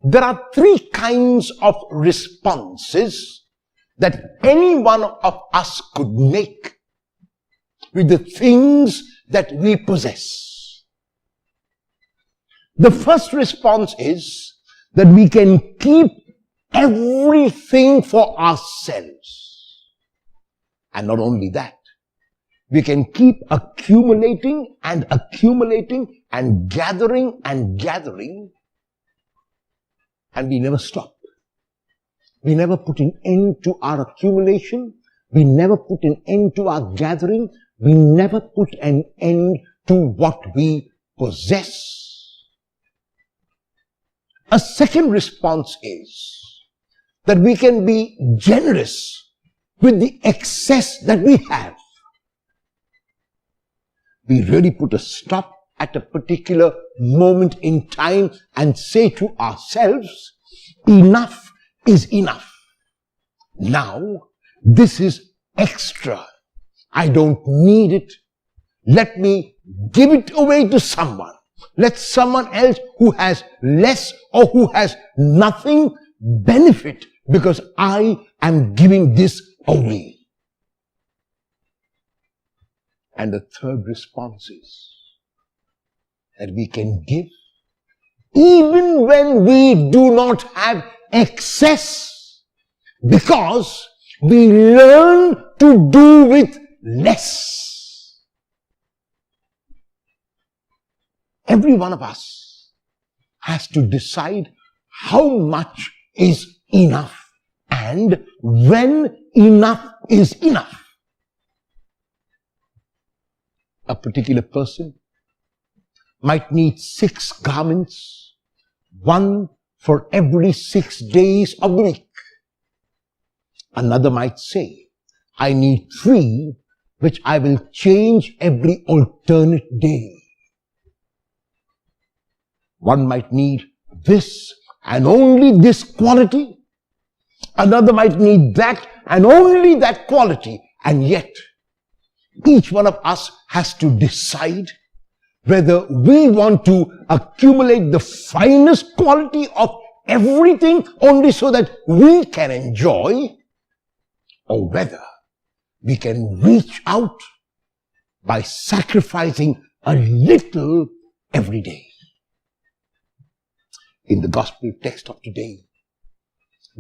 there are three kinds of responses that any one of us could make with the things that we possess. The first response is that we can keep everything for ourselves. And not only that, we can keep accumulating and gathering, and we never stop. We never put an end to our accumulation. We never put an end to our gathering. We never put an end to what we possess. A second response is that we can be generous with the excess that we have. We really put a stop at a particular moment in time and say to ourselves, enough is enough. Now, this is extra. I don't need it. Let me give it away to someone. Let someone else who has less or who has nothing benefit because I am giving this away. And the third response is that we can give even when we do not have excess, because we learn to do with less. Every one of us has to decide how much is enough and when enough is enough. A particular person might need 6 garments, one for every 6 days of the week. Another might say, I need 3, which I will change every alternate day. One might need this and only this quality. Another might need that and only that quality. And yet, each one of us has to decide whether we want to accumulate the finest quality of everything only so that we can enjoy, or whether we can reach out by sacrificing a little every day. In the gospel text of today,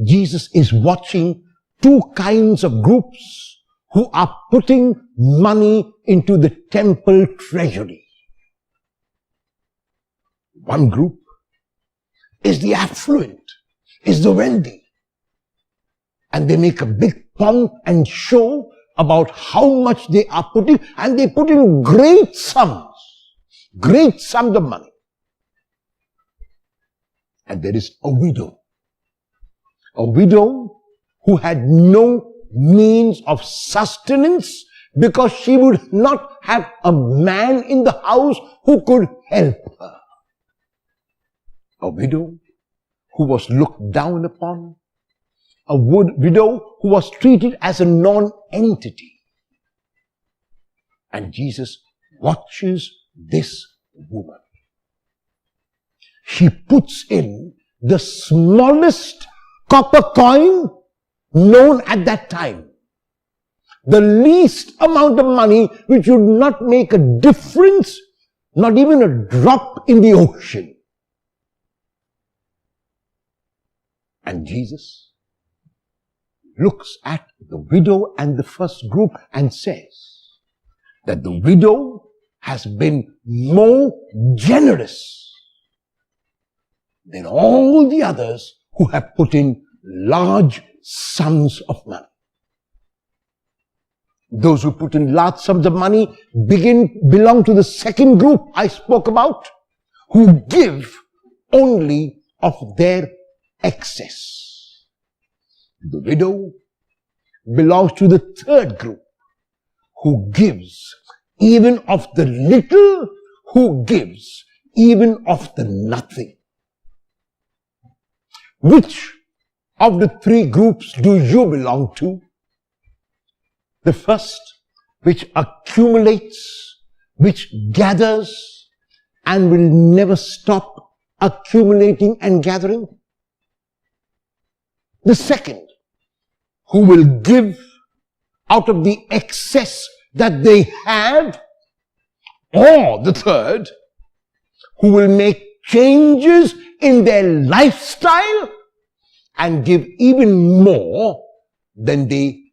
Jesus is watching 2 kinds of groups who are putting money into the temple treasury. One group is the affluent, is the wealthy. And they make a big pomp and show about how much they are putting, and they put in great sums of money. And there is a widow who had no means of sustenance because she would not have a man in the house who could help her. A widow who was looked down upon, a widow who was treated as a non-entity. And Jesus watches this woman. She puts in the smallest copper coin known at that time. The least amount of money which would not make a difference, not even a drop in the ocean. And Jesus looks at the widow and the first group and says that the widow has been more generous than all the others who have put in large sums of money. Those who put in large sums of money belong to the second group I spoke about, who give only of their excess. The widow belongs to the third group, who gives even of the little, who gives even of the nothing. Which of the 3 groups do you belong to? The first, which accumulates, which gathers, and will never stop accumulating and gathering? The second, who will give out of the excess that they have. Or the third, who will make changes in their lifestyle and give even more than they